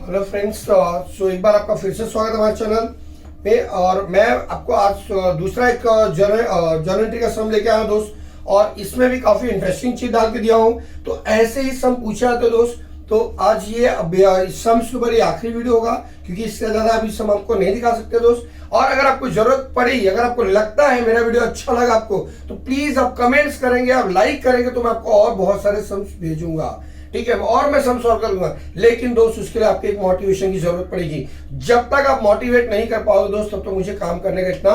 Hello friends, सो एक बार आपका फिर से स्वागत है हमारे चैनल पे। और मैं आपको आज दूसरा एक जर्नल एंट्री का सम लेके आया हूं दोस्त, और इसमें भी काफी इंटरेस्टिंग चीज डाल के दिया हूं। तो ऐसे ही सम पूछे आते दोस्त, तो आज ये सम के ऊपर ये आखिरी वीडियो होगा, क्योंकि इससे ज्यादा अभी सम आपको नहीं दिखा सकते दोस्त। और अगर आपको जरूरत पड़ी, अगर आपको लगता है मेरा वीडियो अच्छा लगा आपको, तो प्लीज आप कमेंट्स करेंगे, आप लाइक करेंगे, तो मैं आपको और बहुत सारे सम्स भेजूंगा, ठीक है, और मैं सम सॉल्व करूंगा। लेकिन दोस्त उसके लिए आपके एक मोटिवेशन की जरूरत पड़ेगी। जब तक आप मोटिवेट नहीं कर पाओगे दोस्त, तब तो मुझे काम करने का इतना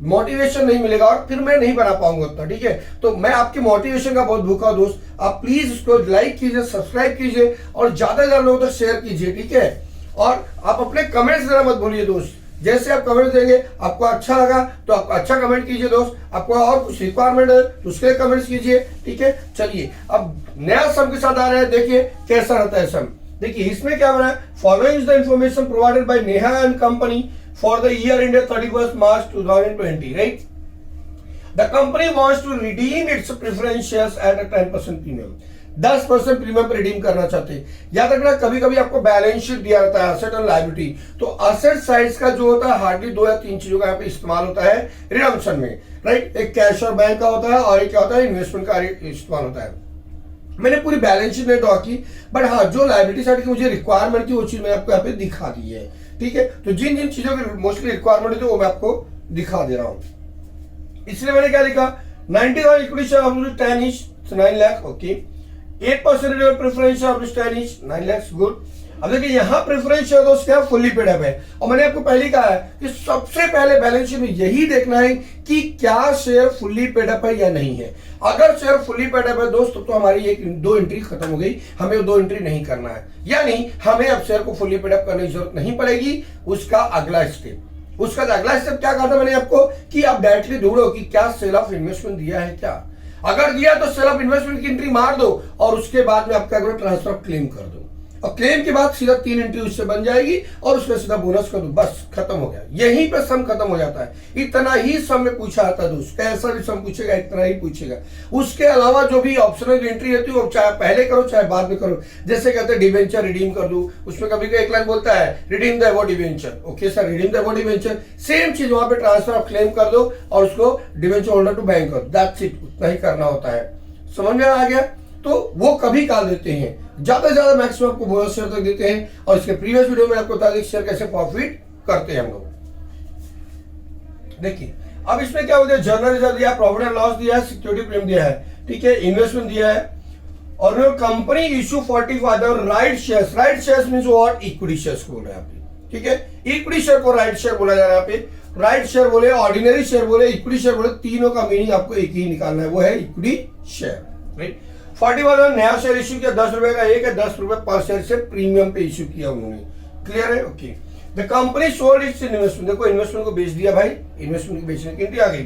मोटिवेशन नहीं मिलेगा, और फिर मैं नहीं बना पाऊंगा उतना, ठीक है। तो मैं आपके मोटिवेशन का बहुत भूखा हूं दोस्त। आप प्लीज उसको लाइक कीजिए, सब्सक्राइब कीजिए, और ज्यादा से ज्यादा लोगों तक शेयर कीजिए, ठीक है। और आप अपने कमेंट्स देना मत भूलिए दोस्त। जैसे आप कमेंट देंगे, आपको अच्छा लगा तो आप अच्छा कमेंट कीजिए दोस्त। आपको और कुछ रिक्वायरमेंट है तो उसके लिए कमेंट्स कीजिए, ठीक है। चलिए अब नया सम के साथ आ रहे हैं, देखिए कैसा रहता है सम। देखिए इसमें क्या बना है, following is the information provided by Neha and company for the year ended 31 March 2020, right. The company wants to redeem its preference shares at a 10% premium. 10% premium पे रिडीम करना चाहते हैं। याद रखना, कभी कभी आपको बैलेंस शीट दिया रहता है असेट एंड लायबिलिटी, तो असेट साइड का जो होता है हार्डली 2 या 3 चीजों का यहाँ पे इस्तेमाल होता है रिडम्पशन में, राइट। एक कैश और बैंक का होता है, और एक क्या होता है, इन्वेस्टमेंट का इस्तेमाल होता है। मैंने पूरी बैलेंस शीट में ड्रॉ की, बट हाँ जो लायबिलिटी साइड की मुझे रिक्वायरमेंट थी वो चीज मैंने आपको यहाँ पे दिखा दी है, ठीक है। तो जिन जिन चीजों की मोस्टली रिक्वायरमेंट थी वो मैं आपको दिखा दे रहा हूं। इसलिए मैंने क्या लिखा, 90,000 equity share of 10 etch 9 lakh, okay. 8% preference share of 10 etch 9 lakh, good. अब देखिए यहाँ प्रेफरेंस शेयर दोस्त क्या फुल्ली पेड अप है, और मैंने आपको पहले कहा है कि सबसे पहले बैलेंस शीट में यही देखना है कि क्या शेयर फुल्ली पेड अप है या नहीं है। अगर शेयर फुल्ली पेड अप है दोस्त, तो हमारी एक 2 एंट्री खत्म हो गई, हमें वो 2 एंट्री नहीं करना है, यानी हमें अब शेयर को फुल्ली पेड अप करने की जरूरत नहीं पड़ेगी। उसका अगला स्टेप क्या कहा था मैंने आपको, कि आप डायरेक्टली ढूंढो कि क्या सेल ऑफ इन्वेस्टमेंट दिया है क्या। अगर दिया तो सेल ऑफ इन्वेस्टमेंट की एंट्री मार दो, और उसके बाद में आप क्या करो, ट्रांसफर क्लेम कर दो, और क्लेम के बाद सीधा 3 एंट्री उससे बन जाएगी, और उसमें सीधा बोनस कर दो, बस खत्म हो गया। यहीं पे सम खत्म हो जाता है। इतना ही सम में पूछा आता है दोस्त, कैसा भी सम पूछेगा इतना ही पूछेगा। उसके अलावा जो भी ऑप्शनल एंट्री रहती है वो चाहे पहले करो चाहे बाद में करो। जैसे कहते हैं डिवेंचर रिडीम कर दो, उसमें कभी एक लाइन बोलता है redeem the above debenture, okay sir, redeem the above debenture, same चीज वहां पे ट्रांसफर ऑफ क्लेम कर दो, और उसको डिवेंचर होल्डर टू बैंक कर दो, दैट्स इट। उतना ही करना होता है। समझ में आ गया। तो वो कभी काल देते हैं, ज्यादा से ज्यादा मैक्सिमम आपको बोनस शेयर तक देते हैं, और इसके प्रीवियस वीडियो में आपको बता दें शेयर कैसे प्रॉफिट करते हैं हम लोग। देखिए अब इसमें क्या होता है, जर्नल रिजर्व दिया, प्रॉफिट एंड लॉस दिया है, सिक्योरिटी प्रीमियम दिया है, ठीक है, इन्वेस्टमेंट दिया है, और company issue 45 right shares. Right shares means what, equity shares बोल रहे हैं आप, ठीक है। इक्विटी शेयर को राइट शेयर बोला जा रहा है यहाँ पे। राइट शेयर बोले, ऑर्डिनरी शेयर बोले, इक्विटी शेयर बोले, तीनों का मीनिंग आपको एक ही निकालना है, वो है इक्विटी शेयर, राइट। 41 नया शेयर इश्यू किया, 10 रुपए का एक है, 10 रुपए पर शेयर से प्रीमियम पे इश्यू किया उन्होंने, क्लियर है, okay. The company sold it's investment, देखो इन्वेस्टमेंट को बेच दिया भाई, इन्वेस्टमेंट को बेचने की एंट्री आ गई।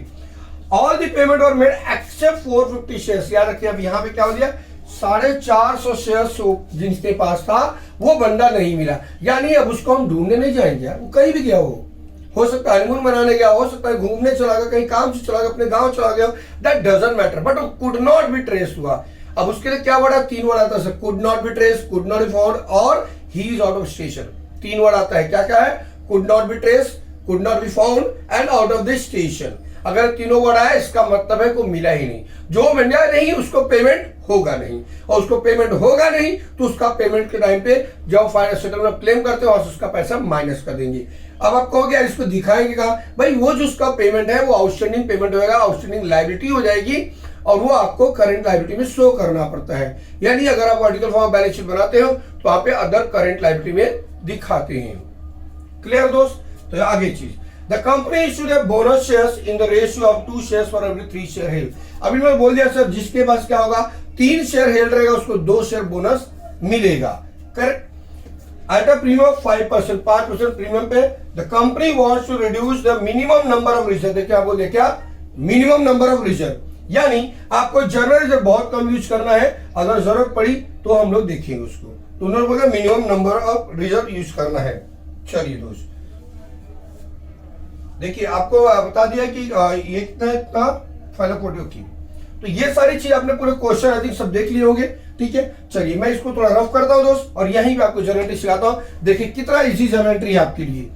ऑल द पेमेंट और मेड एक्सेप्ट 450 शेयर्स। याद रखिए अब यहाँ पे क्या हो गया, 450 शेयर्स जिनके पास था वो बंदा नहीं मिला, यानी अब उसको हम ढूंढने नहीं जाएंगे यार, वो कहीं भी गया हो सकता है हनीमून मनाने गया, हो सकता है घूमने चला गया, कहीं काम से चला गया, अपने गांव चला गया, दैट डजंट मैटर, बट वो कुड नॉट बी ट्रेस हुआ। अब उसके लिए क्या वर्ड है, 3 वर्ड आता है, could not be trace, could not be found, और he is out of station. 3 word आता है, क्या क्या है, could not be trace, could not be found and out of the station. अगर तीनों वर्ड आए इसका मतलब है को मिला ही नहीं, जो मिला नहीं उसको पेमेंट होगा नहीं, और उसको पेमेंट होगा नहीं तो उसका पेमेंट के टाइम पे जब फाइनल सेटलमेंट क्लेम करते हो उसका पैसा माइनस कर देंगे। अब आप कहोगे यार इसको दिखाएंगे कहा, भाई वो जो उसका पेमेंट है वो आउटस्टैंडिंग पेमेंट होगा, आउटस्टैंडिंग लायबिलिटी हो जाएगी, और वो आपको करंट लायबिलिटी में शो करना पड़ता है। यानी अगर आप आर्टिकल फॉर्म बैलेंस शीट बनाते हो तो वहां पे अदर करंट लायबिलिटी में दिखाते हैं, क्लियर दोस्त। तो आगे चीज, the company issued a bonus shares in the ratio of 2 shares for every 3 share held. अभी मैंने बोल दिया सर जिसके पास क्या होगा 3 शेयर हेल्ड रहेगा उसको 2 शेयर बोनस मिलेगा, correct. At a premium of 5%, 5% premium पे the company wants to reduce the minimum number of reserve. देखिए आप बोल क्या, मिनिमम नंबर ऑफ रिजर्व, यानी आपको जनरल रिजर्व बहुत कम यूज करना है, अगर जरूरत पड़ी तो हम लोग देखेंगे उसको। तो उन्होंने बोला minimum number of reserve use करना है। चलिए दोस्त देखिए आपको बता दिया कि ये इतना फाइनल फोटो की तो ये सारी चीज आपने पूरे क्वेश्चन आई थिंक सब देख लिए होंगे। ठीक है, चलिए मैं इसको थोड़ा रफ करता हूं दोस्त, और यहीं पे आपको जर्नल एंट्री सिखाता हूं। देखिए कितना इजी जर्नल एंट्री है आपके लिए।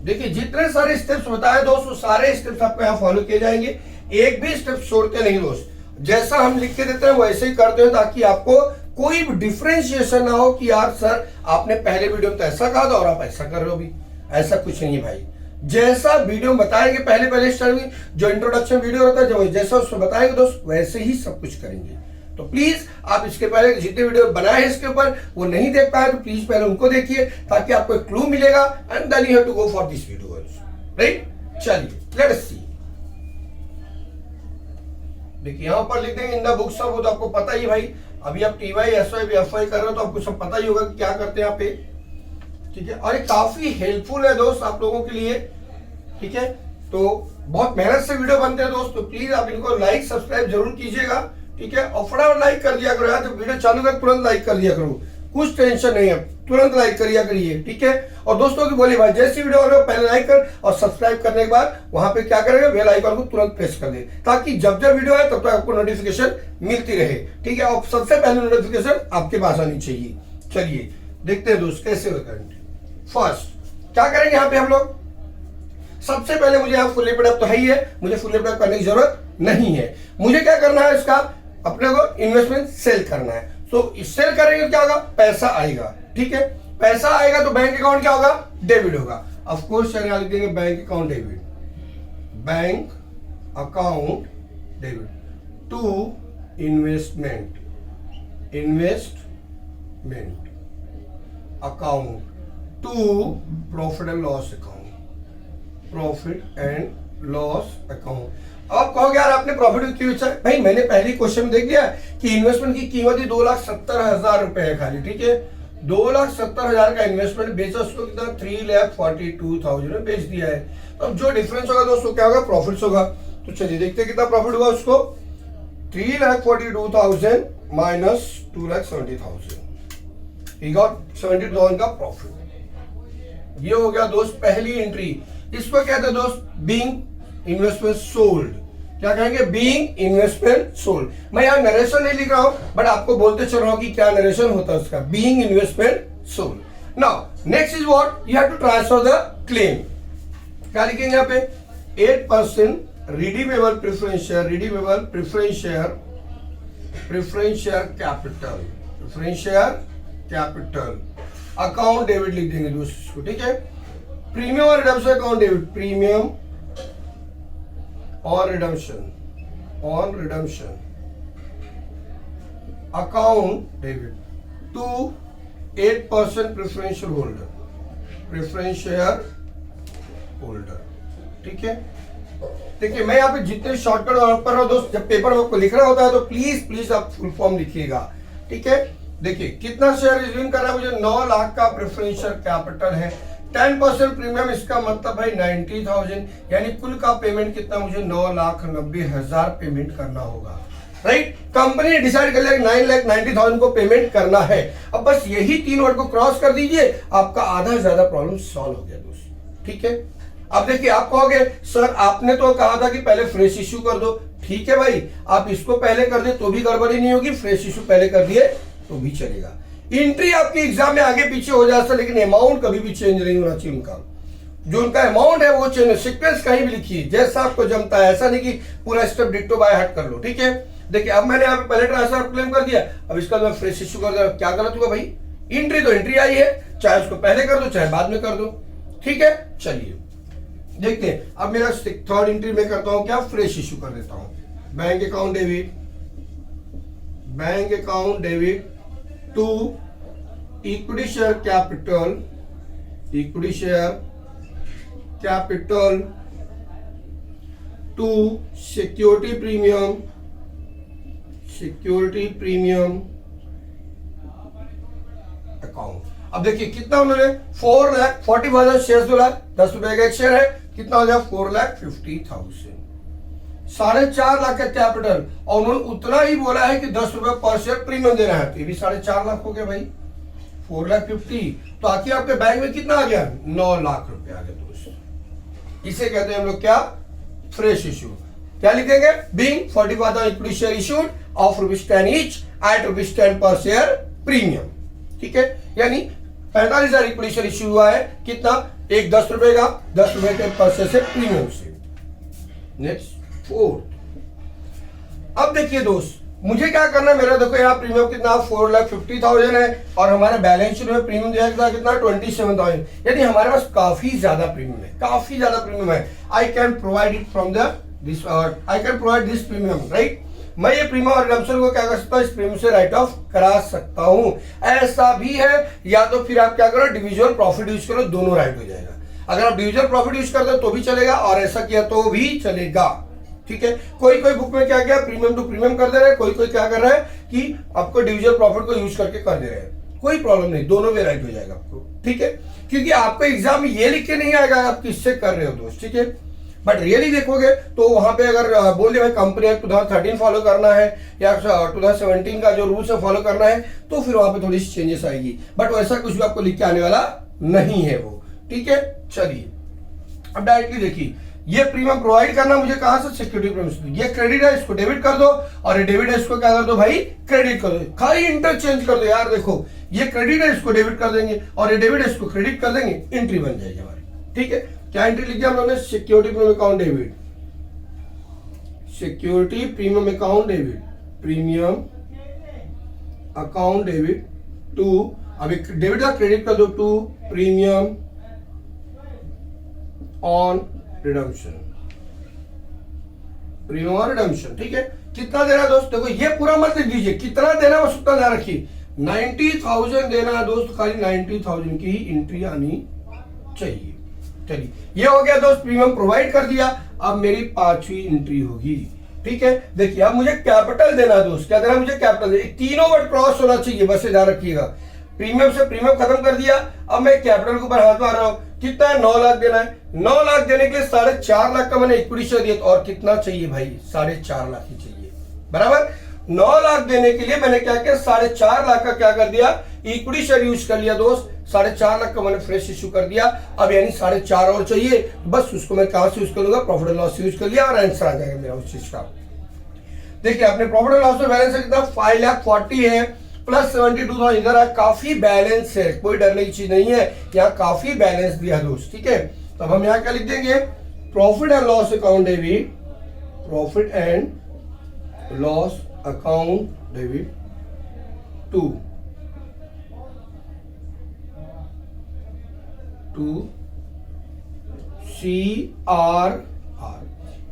देखिए जितने सारे स्टेप्स बताए दोस्त, वो सारे स्टेप्स आपको यहाँ फॉलो किए जाएंगे, एक भी स्टेप छोड़ते नहीं दोस्त। जैसा हम लिख के देते हैं वैसे ही करते हैं, ताकि आपको कोई भी डिफरेंशिएशन ना हो कि यार सर आपने पहले वीडियो में तो ऐसा कहा था और आप ऐसा कर रहे हो भी। ऐसा कुछ नहीं है भाई, जैसा वीडियो बताएंगे पहले स्टार्टिंग जो इंट्रोडक्शन वीडियो होता है, जो जैसा उसमें बताएंगे दोस्त वैसे ही सब कुछ करेंगे। तो प्लीज आप इसके पहले जितने वीडियो बनाए हैं इसके ऊपर वो नहीं देख पाए तो प्लीज पहले उनको देखिए, ताकि आपको एक क्लू मिलेगा, and then you have to go for this video, right. चलिए लेट्स सी। देखिए यहां पर लिख देंगे इन द बुक्स, वो तो आपको पता ही भाई, अभी आप टीवाई एसवाई एफवाई कर रहे हो तो आपको सब पता ही होगा कि क्या करते हैं यहाँ पे। ठीक है, और ये काफी हेल्पफुल है दोस्त आप लोगों के लिए। ठीक है, तो बहुत मेहनत से वीडियो बनते हैं दोस्त, तो प्लीज आप इनको लाइक सब्सक्राइब जरूर कीजिएगा। ठीक है, और फटाफट लाइक कर दिया करो यार, जब वीडियो चालू कर तुरंत लाइक कर दिया करो, कुछ टेंशन नहीं है, तुरंत लाइक करिए करिए। ठीक है, और दोस्तों की बोली भाई जैसी वीडियो हो रही हो पहले लाइक कर, और सब्सक्राइब करने के बाद वहां पे क्या करेंगे, बेल आइकन को तुरंत प्रेस कर दे, ताकि जब जब वीडियो आए तब तक आपको नोटिफिकेशन मिलती रहे। ठीक है, और सबसे पहले नोटिफिकेशन आपके पास आनी चाहिए। चलिए देखते हैं दोस्त कैसे होता है। फर्स्ट क्या करेंगे यहाँ पे हम लोग, सबसे पहले मुझे यहाँ फुल लिमिट तो है ही है, मुझे फुल लिमिट करने की जरूरत नहीं है। मुझे क्या करना है, इसका अपने को इन्वेस्टमेंट सेल करना है। तो सेल करेंगे क्या होगा, पैसा आएगा। ठीक है, पैसा आएगा तो बैंक अकाउंट क्या होगा, डेबिट होगा। ऑफ कोर्स यहां लिख देंगे bank account debit, bank account debit to investment, investment account to profit and loss account, profit and loss account. अब कहोगे यार आपने प्रॉफिट क्यों पूछा, भाई मैंने पहले क्वेश्चन में देख लिया कि इन्वेस्टमेंट की कीमत ही 2,70,000 रुपए है खाली। ठीक है, 2,70,000 का इन्वेस्टमेंट बेचा, उसको कितना 3,42,000 में बेच दिया है। तो अब जो डिफरेंस होगा दोस्तों क्या होगा, प्रॉफिट होगा। तो चलिए देखते हैं कितना प्रॉफिट हुआ उसको, 3,42,000 माइनस 2,70,000, ही गॉट 70,000 का प्रॉफिट। ये हो गया दोस्त पहली एंट्री। इसको कहते हैं दोस्त बीइंग इन्वेस्टमेंट सोल्ड। क्या कहेंगे, बीइंग इन्वेस्टमेंट सोल्ड। मैं यहाँ नरेशन नहीं लिख रहा हूं, बट आपको बोलते चल रहा हूं कि क्या नरेशन होता है उसका, being investment sold. Now next is what, you have to transfer the claim. क्या लिखेंगे यहाँ पे, 8% redeemable preference share, redeemable preference share, preference share capital, preference share capital account debit लिख देंगे दोस्तों। ठीक है, प्रीमियम और रिडम्पशन अकाउंट डेबिट, प्रीमियम और redemption, on redemption account debit to 8% preferential holder, preference share holder. ठीक है, देखिए मैं यहाँ पे जितने शॉर्टकट कर रहा हूं दोस्त, जब पेपर में आपको लिखना होता है तो प्लीज प्लीज आप फुल फॉर्म लिखिएगा। ठीक है, देखिए कितना शेयर रिज्यूम करना है मुझे, 9 लाख का प्रेफरेंशियल कैपिटल है, 10% प्रीमियम, इसका मतलब भाई 90,000, यानी कुल का पेमेंट कितना, मुझे 9,90,000 पेमेंट करना होगा। राइट, कंपनी ने डिसाइड कर लिया कि 9,90,000 को पेमेंट करना है। अब बस यही 3 वर्ड को क्रॉस कर दीजिए, आपका आधा से ज्यादा प्रॉब्लम सॉल्व हो गया दोस्त। ठीक है, अब देखिए आप कहोगे सर आपने तो कहा था कि पहले फ्रेश इश्यू कर दो। ठीक है भाई, आप इसको पहले कर दे तो भी गड़बड़ी नहीं होगी, फ्रेश इश्यू पहले कर दिए तो भी चलेगा। एंट्री आपके एग्जाम में आगे पीछे हो जाता है, लेकिन अमाउंट कभी भी चेंज नहीं होना चाहिए उनका। जो उनका अमाउंट है वो चेंज, सीक्वेंस कहीं भी लिखिए जैसा आपको जमता है, ऐसा नहीं कि पूरा स्टेप डिट्टो बाय हार्ट कर लो। ठीक है, देखिए अब मैंने यहाँ पे पहले ट्रांसफर क्लेम कर दिया, अब इसका मैं फ्रेश इश्यू कर दिया, क्या गलत हुआ भाई, एंट्री तो एंट्री आई है, चाहे उसको पहले कर दो चाहे बाद में कर दो। ठीक है, चलिए देखते हैं। अब मेरा थर्ड एंट्री में करता हूं क्या, फ्रेश इश्यू कर देता हूं, bank account debit, bank account debit to equity share capital, equity share capital to security premium, security premium account. अब देखिए कितना उन्होंने 4,40,000 शेयर बोला, 10 रुपए का एक शेयर है, कितना हो गया 4,50,000, 4.5 लाख का कैपिटल, और उन्होंने उतना ही बोला है कि 10 रुपए पर शेयर प्रीमियम देना है, तो ये भी 4.5 लाख हो गया भाई, 4,50,000, तो आखिर आपके बैंक में कितना आ गया 9 लाख रुपए आ गया दोस्तों। इसे कहते हैं हम लोग क्या, फ्रेश इश्यू। क्या लिखेंगे, being 45,000 equity share issued of ₹10 each eight ₹10 पर शेयर प्रीमियम, ठीक है, यानी 45,000 इक्विटी शेयर इशू हुआ है, कितना, एक 10 रुपए का, 10 रुपए के पर शेयर से प्रीमियम से। नेक्स्ट 4, अब देखिए दोस्त मुझे क्या करना है, मेरा देखो यहाँ प्रीमियम कितना 4,50,000 है, और हमारे बैलेंस शीट में प्रीमियम दिया था कितना 27,000, यानी हमारे पास काफी ज्यादा प्रीमियम है, काफी ज्यादा प्रीमियम है। I can provide it from this, I can provide this premium, right. मैं ये प्रीमियम और रिडम्पशन को क्या कर सकता हूँ, इस प्रीमियम से राइट ऑफ करा सकता हूँ। ऐसा भी है, या तो फिर आप क्या करो, डिविजुअल प्रॉफिट यूज करो, दोनों राइट हो जाएगा। अगर आप डिविजुअल प्रॉफिट यूज करते हो तो भी चलेगा, और ऐसा किया तो भी चलेगा, ठीक है। कोई कोई बुक में क्या किया, प्रीमियम टू प्रीमियम कर दे रहे हैं, कोई कोई क्या कर रहा है कि आपको डिविजुअल प्रॉफिट को यूज करके कर दे रहे हैं, कोई प्रॉब्लम नहीं, दोनों में राइट हो जाएगा आपको, ठीक है। क्योंकि आपको एग्जाम में ये लिख के नहीं आएगा आप किससे कर रहे हो दोस्त, ठीक है। बट रियली देखोगे तो वहां पे अगर बोल दिया भाई कंपनी 2013 फॉलो करना है या 2017 का जो रूल्स है फॉलो करना है, तो फिर वहां पे थोड़ी सी चेंजेस आएगी, बट वैसा कुछ भी आपको लिख के आने वाला नहीं है वो, ठीक है। चलिए अब डायरेक्टली देखिए, ये प्रीमियम प्रोवाइड करना मुझे कहां से, सिक्योरिटी प्रीमियम, ये क्रेडिट है इसको डेबिट कर दो, और ये डेबिट है इसको क्या कर दो भाई, क्रेडिट कर दो, खाली इंटरचेंज कर दो यार। देखो ये क्रेडिट है इसको डेबिट कर देंगे, और ये डेबिट है इसको क्रेडिट कर देंगे, एंट्री बन जाएगी हमारी, ठीक है। क्या एंट्री लिखी हम लोगों ने, security premium account debit, security premium account debit, premium account debit to, अभी डेबिट का क्रेडिट कर दो, to premium on redemption, premium on redemption, ठीक है। कितना देना दोस्त, देखो ये पूरा मत लिख दीजिए, कितना देना बस उतना ध्यान रखिए, 90,000 देना है दोस्त, खाली 90,000 की ही एंट्री आनी चाहिए। चलिए ये हो गया दोस्त, प्रीमियम प्रोवाइड कर दिया, अब मेरी 5वीं एंट्री होगी, ठीक है। देखिए अब मुझे कैपिटल देना है दोस्त, क्या देना मुझे, कैपिटल, तीनों वर्ड क्रॉस होना चाहिए, बस ध्यान रखिएगा। प्रीमियम से प्रीमियम खत्म कर दिया, अब मैं कैपिटल के ऊपर हाथ मार रहा हूं, कितना है 9 लाख देना है, 9 लाख देने के लिए 4.5 लाख का मैंने इक्विटी शेयर दिया, और कितना चाहिए भाई 4.5 लाख ही चाहिए, बराबर। 9 लाख देने के लिए मैंने क्या किया, 4.5 लाख का क्या कर दिया, इक्विटी शेयर यूज कर लिया दोस्त, 4.5 लाख का मैंने फ्रेश इश्यू कर दिया, अब यानी 4.5 और चाहिए, बस उसको मैं कहां से यूज करूंगा, प्रॉफिट एंड लॉस यूज कर लिया, और आंसर आ जाएगा मेरा उस चीज का। देखिए अपने प्रॉफिट एंड लॉस में बैलेंस है कितना, 5,40,000 है, प्लस 72,000 इधर है, काफी बैलेंस है, कोई डरने की चीज नहीं है, यहाँ काफी बैलेंस दिया दोस्त, ठीक है। तब हम यहाँ क्या लिख देंगे, profit and loss account debit, profit and loss account debit to CRR,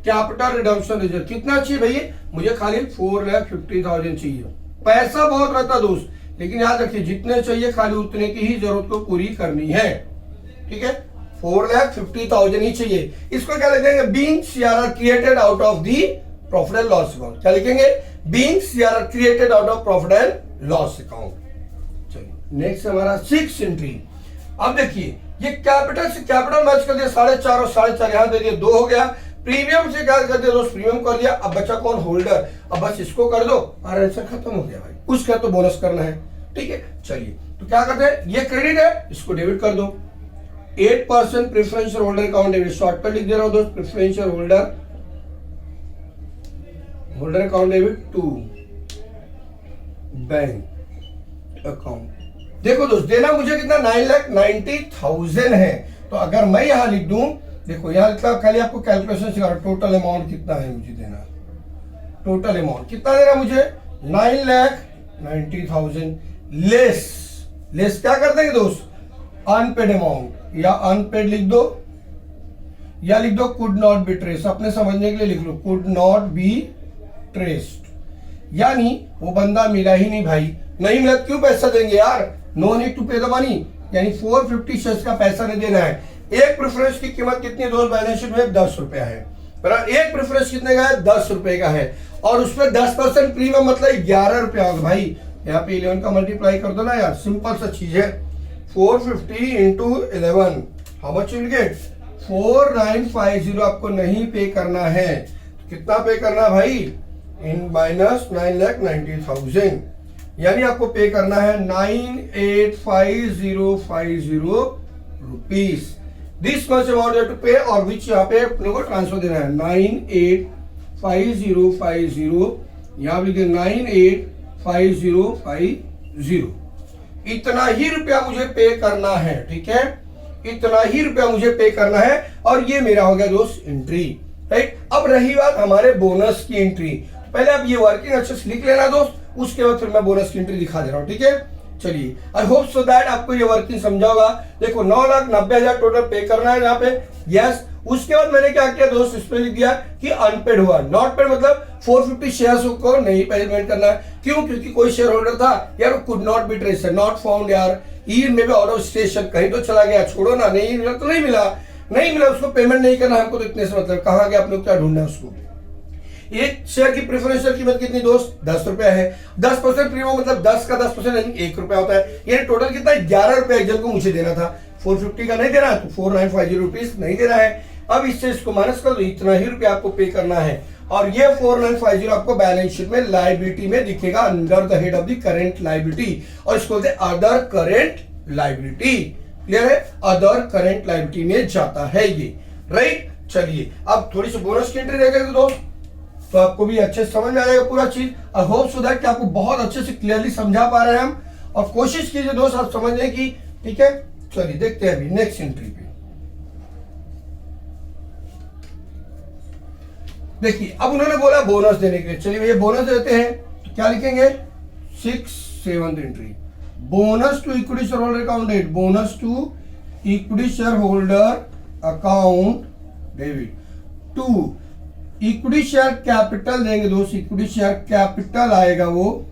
capital redemption reserve, कितना चाहिए भैया, मुझे खाली 4,50,000 चाहिए। पैसा बहुत रहता दोस्त, लेकिन याद रखिए जितने चाहिए खाली उतने की ही जरूरत को पूरी करनी है, ठीक है। 4,50,000 ही चाहिए, इसको क्या लिखेंगे, being CRR created out of the profit and loss account, क्या लिखेंगे, being CRR created out of profit and loss account. चलिए नेक्स्ट हमारा 6 एंट्री। अब देखिए ये कैपिटल से कैपिटल मैच कर दिया, 4.5 और 4.5 यहां दे दिया, 2 हो गया। प्रीमियम से क्या कर दिया दोस्त, प्रीमियम कर दिया, अब बचा कौन, होल्डर, अब बस इसको कर दो और आंसर खत्म हो गया भाई, कुछ क्या तो बोनस करना है, ठीक है। चलिए तो क्या करते हैं, ये क्रेडिट है इसको डेबिट कर दो, 8% preferential holder account debit, shortcut लिख दे रहा हूं दोस्त, preferential holder account debit to bank account. देखो दोस्त देना मुझे कितना, 9,90,000 है, तो अगर मैं यहां लिख दूं, देखो यहां लिखा, खाली आपको कैलकुलेशन सिखा रहा हूं, टोटल अमाउंट कितना है मुझे देना, टोटल अमाउंट कितना देना मुझे, 9,90,000 लेस क्या कर देंगे दोस्त, अनपेड अमाउंट, या अनपेड लिख दो, या लिख दो कुड नॉट बी ट्रेस, अपने समझने के लिए लिख लो, कुड नॉट बी ट्रेस्ड, यानी वो बंदा मिला ही नहीं भाई, नहीं मिला क्यों पैसा देंगे यार, नो नीड टू पे द मनी, यानी 450 शेयर्स का पैसा नहीं देना है। एक प्रेफरेंस की कीमत कितनी दोस्त, बैलेंस शीट में 10 रुपया है, एक प्रेफरेंस कितने का है, 10 रुपए का है, और उसमें 10% प्रीमियम मतलब 11 रुपया होगा भाई, यहाँ पे 11 का मल्टीप्लाई कर दो ना यार, सिंपल सा चीज है, 450 into 11, how much will get 4950 आपको नहीं पे करना है। कितना पे करना है भाई? इन माइनस 9,90,000, यानी आपको पे करना है 985050 rupees. This much amount to pay, और विच यहाँ पे अपने को ट्रांसफर देना है 985050, यहाँ लिखे 985050। इतना ही रुपया मुझे पे करना है, ठीक है, इतना ही रुपया मुझे पे करना है। और ये मेरा हो गया दोस्त एंट्री, राइट। अब रही बात हमारे बोनस की एंट्री। पहले आप ये वर्किंग अच्छे से लिख लेना दोस्त, उसके बाद फिर मैं बोनस की एंट्री दिखा दे रहा हूं, ठीक है। चलिए, आई होप सो दैट आपको ये वर्किंग समझा होगा। देखो 9,90,000 टोटल पे करना है यहाँ पे, यस। उसके बाद मैंने क्या किया दोस्त, इसमें लिख दिया कि अनपेड हुआ, नॉट पेड मतलब 450 शेयर्स को नहीं पेमेंट करना है। क्यों? क्योंकि कोई शेयर होल्डर था यार, could not be traced, not found यार, ईयर में भी आउट ऑफ स्टेशन, कहीं तो चला गया, छोड़ो ना, नहीं मिला तो नहीं मिला, नहीं मिला, उसको पेमेंट नहीं करना हमको, तो इतने से मतलब कहाँ गया, अपने को क्या ढूंढना है उसको। एक शेयर की प्रेफरेंशियल कीमत कितनी दोस्त? 10 रुपया है। 10% प्रीमियम मतलब 10 का 10% यानी 1 रुपया होता है, यानी टोटल कितना? 11 रुपया एग्जल को मुझे देना था। 450 का नहीं देना है तो 4950 रुपीज नहीं देना है। अब इससे इसको माइनस कर दो, इतना ही रुपया आपको पे करना है। और ये 4950 आपको बैलेंस शीट में लायबिलिटी में दिखेगा under the head of the current liability, और इसको बोलते हैं अदर करेंट लायबिलिटी। क्लियर है? अदर करेंट लायबिलिटी में जाता है ये, राइट। चलिए, अब थोड़ी सी बोनस की एंट्री रहेगा दोस्त, तो आपको भी अच्छे से समझ में आ जाएगा पूरा चीज। आई होप सो दैट कि आपको बहुत अच्छे से क्लियरली समझा पा रहे हैं हम, और कोशिश कीजिए दोस्त आप समझने की, ठीक है। चलिए देखते हैं अभी नेक्स्ट एंट्री पे। देखिए, अब उन्होंने बोला बोनस देने के लिए, चलिए भैया बोनस देते हैं, तो क्या लिखेंगे? 6/7 entry, bonus to equity share holder account debit, bonus to equity share holder account debit, to equity share capital देंगे दोस्त, इक्विटी शेयर कैपिटल आएगा वो,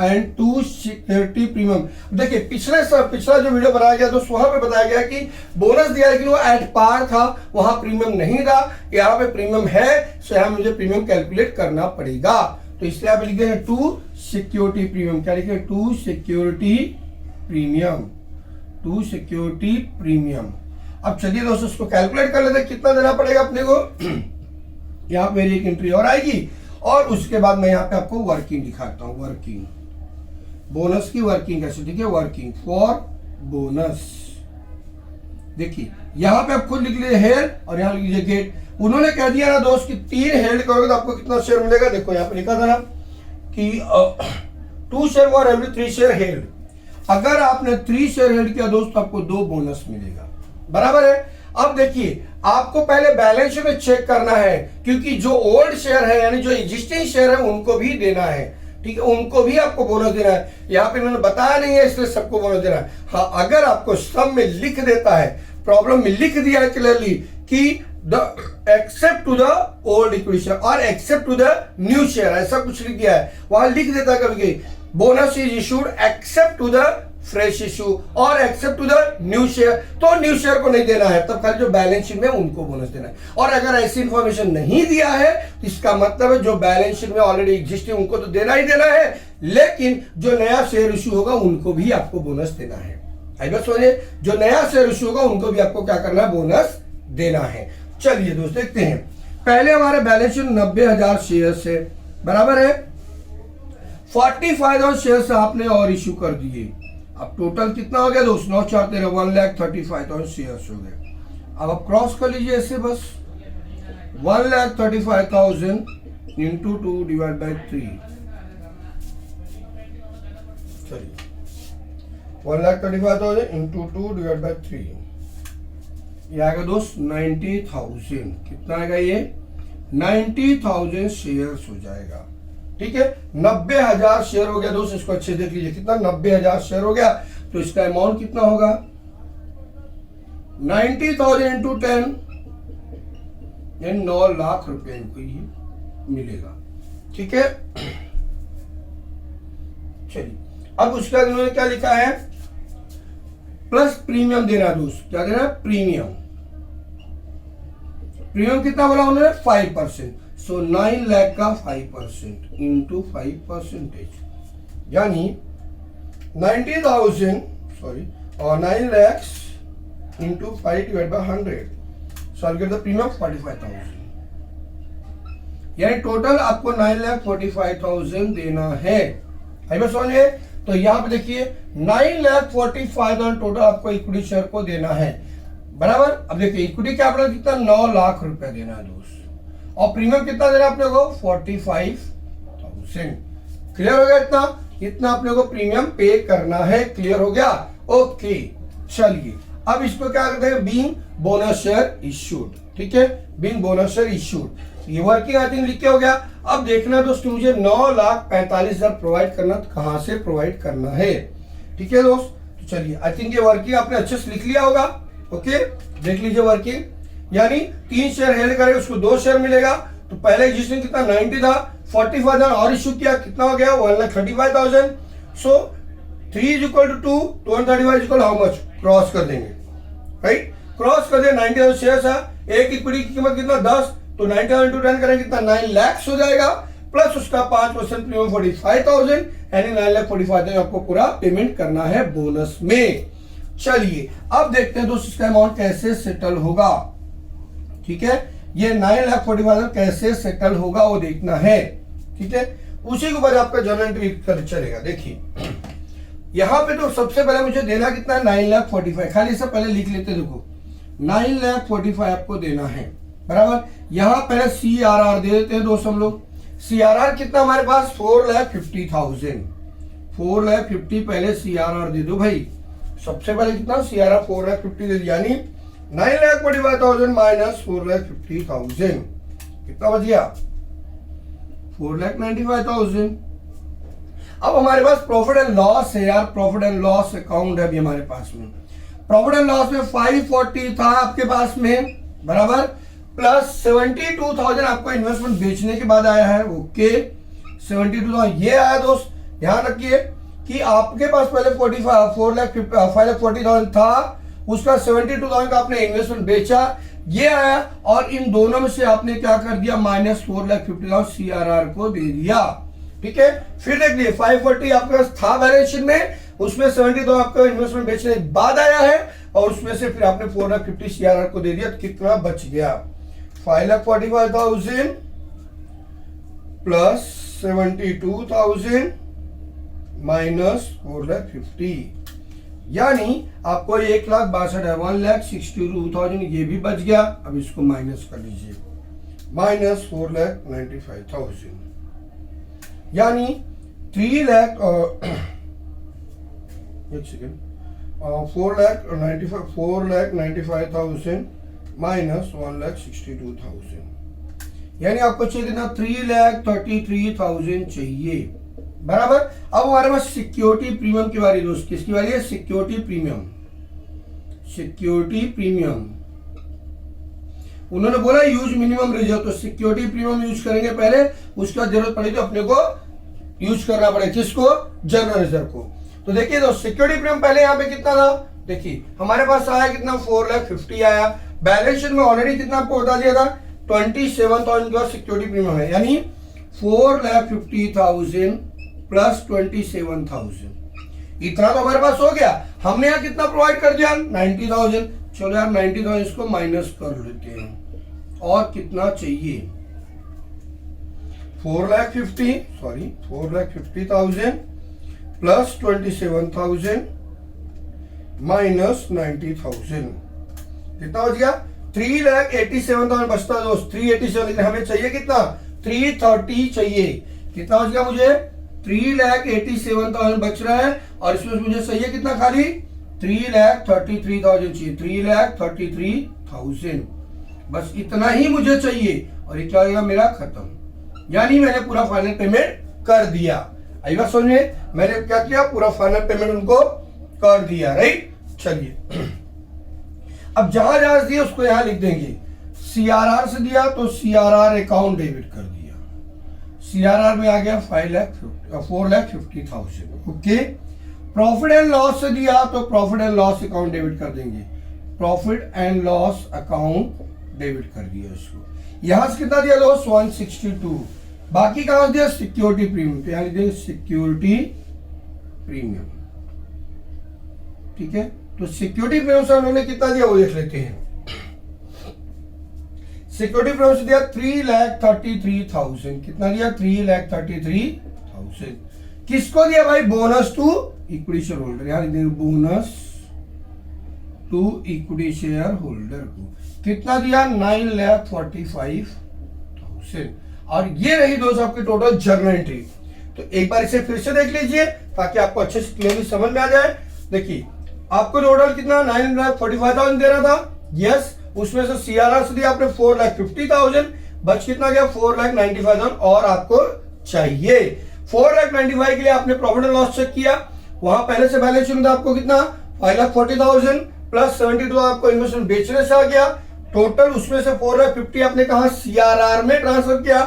एंड टू सिक्योरिटी प्रीमियम। देखिए पिछला जो वीडियो बनाया गया दोस्त, वहां पे बताया गया कि बोनस दिया लेकिन वो एट पार था, वहां प्रीमियम नहीं था, यहाँ पे प्रीमियम है, सो यहाँ मुझे प्रीमियम कैलकुलेट करना पड़ेगा। तो इसलिए आप लिखते हैं टू सिक्योरिटी प्रीमियम, क्या लिखे? To security premium, to security premium. अब चलिए दोस्तों उसको कैलकुलेट कर लेते हैं, कितना देना पड़ेगा अपने को। यहाँ पे मेरी एक एंट्री और आएगी, और उसके बाद मैं यहाँ पे आपको वर्किंग दिखाता हूँ। वर्किंग बोनस की वर्किंग कैसे, ठीक है, वर्किंग फॉर बोनस। देखिए यहाँ पे आप खुद लिख लीजिए हेड, और यहाँ लिख लीजिए गेट। उन्होंने कह दिया ना दोस्त कि 3 हेड करोगे तो आपको कितना शेयर मिलेगा। देखो यहाँ पे लिखा था ना कि 2 share for every 3 share head. अगर आपने 3 शेयर हेड किया दोस्त तो आपको 2 बोनस मिलेगा, बराबर है। अब देखिए आपको पहले बैलेंस शीट में चेक करना है, क्योंकि जो ओल्ड शेयर है यानी जो एग्जिस्टिंग शेयर है उनको भी देना है, ठीक है, उनको भी आपको बोनस देना है। यहाँ पे इन्होंने बताया नहीं है इसलिए सबको बोनस देना है। हाँ, अगर आपको सब में लिख देता है, प्रॉब्लम में लिख दिया है क्लियरली कि except to the old equity share और except to the new share, ऐसा कुछ लिख दिया है, वहां लिख देता है कभी bonus is issued except to the fresh issue और except to the new share, तो न्यू शेयर को नहीं देना है, तब खाली जो बैलेंस शीट में उनको बोनस देना है। और अगर ऐसी इंफॉर्मेशन नहीं दिया है तो इसका मतलब है जो बैलेंस शीट में ऑलरेडी एग्जिस्टिंग उनको तो देना ही देना है, लेकिन जो नया शेयर इशू होगा उनको भी आपको बोनस देना है। आई बस समझिए, जो नया शेयर इशू होगा उनको भी आपको क्या करना है, बोनस देना है। चलिए दोस्त देखते हैं, पहले हमारे बैलेंस शीट 90,000 शेयर है, बराबर है, 45,000 शेयर आपने और इशू कर दिए। अब टोटल कितना हो गया दोस्त, 9 4 13 1,35,000 शेयर हो गए। अब आप क्रॉस कर लीजिए ऐसे, बस 1,35,000 इंटू 2 डिवाइड बाई 3, चलिए 1,35,000 इंटू 2 डिवाइड बाई 3, ये आएगा दोस्त 90,000। कितना आएगा ये, 90,000 शेयर्स हो जाएगा, ठीक है। 90,000 शेयर हो गया दोस्त, इसको अच्छे देख लीजिए, कितना 90,000 शेयर हो गया, तो इसका अमाउंट कितना होगा 90,000 इंटू 10, 9 लाख रुपए इनको ये मिलेगा, ठीक है। चलिए अब उसके बाद इन्होंने क्या लिखा है, प्लस प्रीमियम देना दोस्त, क्या देना है, प्रीमियम। प्रीमियम कितना बोला उन्होंने, 5%, सो 9 लाख का 5% इंटू 5%, यानी 90,000 सॉरी और 9 lakhs into 5 divided by 100, so I'll get the premium 45,000. यानी टोटल आपको 9,45,000 देना है। आई बात समझ में? तो यहाँ पे देखिए 9,45,000 टोटल आपको इक्विटी शेयर को देना है, बराबर। अब देखिए इक्विटी कैपिटल कितना, 9 लाख रुपए देना है दोस्त, और प्रीमियम कितना देना है अपने को, 45,000। क्लियर हो गया? इतना अपने को प्रीमियम पे करना है। क्लियर हो गया? ओके, चलिए अब इसको क्या करते हैं, बीइंग बोनस शेयर इश्यूड। ठीक है, बीइंग बोनस शेयर इश्यूड, ये वर्किंग आई थिंक लिख के हो गया। अब देखना दोस्त, मुझे 9,45,000 प्रोवाइड करना, तो कहां से प्रोवाइड करना है। ठीक है दोस्त, तो चलिए आई थिंक ये वर्किंग आपने अच्छे से लिख लिया होगा। ओके, देख लीजिए वर्किंग, यानी 3 शेयर हेल्ड करेगा उसको 2 शेयर मिलेगा। तो पहले एग्जिस्टिंग कितना 90 था, 45,000 और इश्यू किया, कितना हो गया 1,35,000। सो 3 is equal to 2, 235 is equal to how much, cross कर देंगे, राइट, क्रॉस कर देंगे। 90,000 शेयर है, एक इक्विटी की कीमत कितना 10, तो 90,000 into 10 करेंगे कितना 9 lakhs हो जाएगा, प्लस उसका 5% प्रीमियम 45,000, यानी 9,45,000 आपको पूरा पेमेंट करना है बोनस में। चलिए अब देखते हैं दोस्तों इसका अमाउंट कैसे सेटल होगा। ठीक है, ये 9,45,000 कैसे सेटल होगा वो देखना है। ठीक है, उसी के ऊपर आपका जर्नल एंट्री कर चलेगा। देखिए यहां पे तो सबसे पहले मुझे देना कितना है 9,45,000, खाली इससे पहले लिख लेते, देखो 9,45,000 आपको देना है, बराबर। यहां पहले CRR दे देते हैं दोस्त हम लोग। CRR कितना हमारे पास 4,50,000, 4,50,000 पहले CRR दे दो भाई। सबसे पहले कितना CRR 4,50,000 दे दिया, यानी 9,45,000 माइनस 4,50,000 कितना बच गया 4,95,000। अब हमारे पास प्रॉफिट एंड लॉस है यार, प्रॉफिट एंड लॉस अकाउंट है अभी हमारे पास में। प्रॉफिट एंड लॉस में 540 था आपके पास में, बराबर, प्लस 72,000 आपको इन्वेस्टमेंट बेचने के बाद आया है। ओके, 72,000 ये आया दोस्त। ध्यान रखिए कि आपके पास पहले 5,40,000 था, उसका 72,000 का आपने इन्वेस्टमेंट बेचा, ये आया, और इन दोनों में से आपने क्या कर दिया, माइनस 4,50,000 CRR को दे दिया। ठीक है, फिर देख लिए 540 आपके पास था बैलेंस शीट में, उसमें 72 आपका इन्वेस्टमेंट बेचने के बाद आया है, और उसमें से फिर आपने 4,50,000 CRR को दे दिया, तो कितना बच गया 5,45,000 प्लस 72,000 माइनस 4,50,000, यानी आपको 1,62,000 1,62,000 ये भी बच गया। अब इसको माइनस कर लीजिए, माइनस 4,95,000, यानी 4,95,000 माइनस 1,62,000, यानी आपको चाहिए कितना 3,33,000 चाहिए, बराबर। अब हमारे पास सिक्योरिटी प्रीमियम की बारी दोस्त, किसकी बारी है, सिक्योरिटी प्रीमियम। सिक्योरिटी प्रीमियम उन्होंने बोला यूज मिनिमम रिजर्व, तो सिक्योरिटी प्रीमियम यूज करेंगे पहले, उसका जरूरत पड़ेगी तो अपने को यूज करना पड़ेगा, किसको, जनरल रिजर्व को। तो देखिए दोस्त सिक्योरिटी प्रीमियम पहले यहाँ पे कितना था, देखिए हमारे पास आया कितना 4,50,000 आया, बैलेंस शीट में ऑलरेडी कितना आपको बता दिया था 27,000 का सिक्योरिटी प्रीमियम है, यानी 4,50,000 प्लस 27,000, इतना तो हमारे पास हो गया। हमने यहाँ कितना प्रोवाइड कर दिया 90,000, चलो यार 90,000 इसको माइनस कर लेते हैं, और कितना चाहिए 4,50,000 प्लस 27,000 माइनस 90,000, कितना बच गया 3,87,000 बचता दोस्त, 387, लेकिन हमें चाहिए कितना 330 चाहिए, कितना बच गया मुझे 3,87,000 बच रहा है, और इसमें मुझे चाहिए कितना खाली 3,33,000 चाहिए, 3,33,000, बस इतना ही मुझे चाहिए, और ये क्या होगा मेरा खत्म, यानी मैंने पूरा फाइनल पेमेंट कर दिया। आई बात समझ में, मैंने क्या किया पूरा फाइनल पेमेंट उनको कर दिया, राइट। चलिए अब जहां जहां दिया उसको यहां लिख देंगे, CRR से दिया तो CRR अकाउंट डेबिट कर दिया, CRR में आ गया 4,50,000, ओके। प्रॉफिट एंड लॉस से दिया तो profit and loss account debit कर देंगे, profit and loss account debit कर दिया इसको। यहां से कितना दिया दोस्त 162, बाकी कहां दिया सिक्योरिटी प्रीमियम, तो यहां लिख देंगे सिक्योरिटी प्रीमियम, ठीक है। तो सिक्योरिटी प्रीमियम से उन्होंने कितना दिया वो देख लेते हैं। सिक्योरिटी प्रीमियम से दिया 3,33,000। कितना दिया? 3,33,000। किसको दिया भाई? Bonus to equity share holder. यार bonus to equity share holder को कितना दिया? 9,45,000। और ये रही दोस्तों आपकी टोटल जर्नल एंट्री। तो एक बार इसे फिर से देख लीजिए ताकि आपको अच्छे से क्लियरली समझ में आ जाए। देखिए आपको टोटल कितना 9,45,000 देना था। यस, उसमें से सीआरआर से दिया आपने 4,50,000, बच कितना गया? 4,95,000 और आपको चाहिए। 4,95,000 के लिए आपने प्रॉफिट एंड लॉस चेक किया, वहां पहले से बैलेंस शीट में आपको कितना 5,40,000 प्लस 72 आपको इन्वेस्टमेंट बेचने से आ गया। टोटल उसमें से 4,50,000 आपने कहा सीआरआर में ट्रांसफर किया,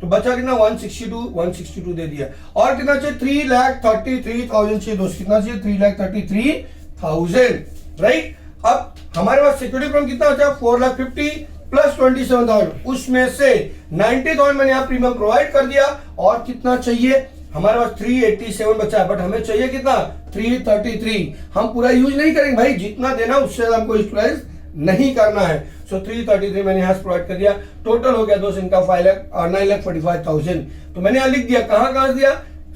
तो बचा कितना 162 दे दिया। और कितना चाहिए? 3,33,000 चाहिए दोस्त। कितना चाहिए? 3,33,000। राइट। अब हमारे पास सिक्योरिटी प्रीमियम कितना बचा? 4,50,000 प्लस 27,000, उसमें से 90,000 मैंने यहाँ प्रीमियम प्रोवाइड कर दिया। और कितना चाहिए? हमारे पास 387 बचा है, बट हमें चाहिए कितना? 333। हम पूरा यूज नहीं करेंगे भाई, जितना देना उससे हमको यूटिलाइज नहीं करना है। सो 333 मैंने यहाँ प्रोवाइड कर दिया। टोटल हो गया दोस्त इनका 9,45,000। तो मैंने यहाँ लिख दिया, कहां दिया?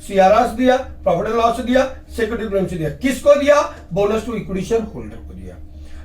सीआरआर से दिया, प्रॉफिट एंड लॉस से दिया, सिक्योरिटी प्रीमियम से दिया। किसको दिया? Bonus to equity share holder को दिया।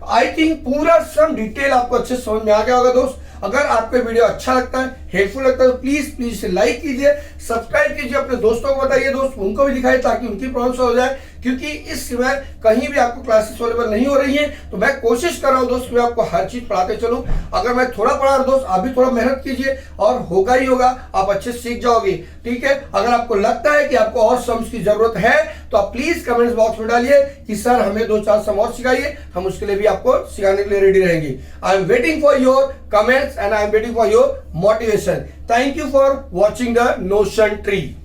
आई थिंक पूरा सम डिटेल आपको अच्छे से समझ में आ गया होगा दोस्त। अगर आपको वीडियो अच्छा लगता है, हेल्पफुल लगता है, तो प्लीज इसे लाइक कीजिए, सब्सक्राइब कीजिए, अपने दोस्तों को बताइए दोस्त, उनको भी दिखाइए ताकि उनकी प्रॉब्लम हो जाए। क्योंकि इस समय कहीं भी आपको क्लासेस अवेलेबल नहीं हो रही है, तो मैं कोशिश कर रहा हूं दोस्त मैं आपको हर चीज पढ़ाते चलूं। अगर मैं थोड़ा पढ़ा रहा दोस्त, आप भी थोड़ा मेहनत कीजिए और होगा ही होगा, आप अच्छे से सीख जाओगे। ठीक है। अगर आपको लगता है कि आपको और सम्स की जरूरत है तो आप प्लीज कमेंट्स बॉक्स में डालिए कि सर हमें 2-4 सम और सिखाइए, हम उसके लिए भी आपको सिखाने के लिए रेडी रहेंगे। I am waiting for your comments and I am waiting for your motivation. Thank you for watching the Notion Tree.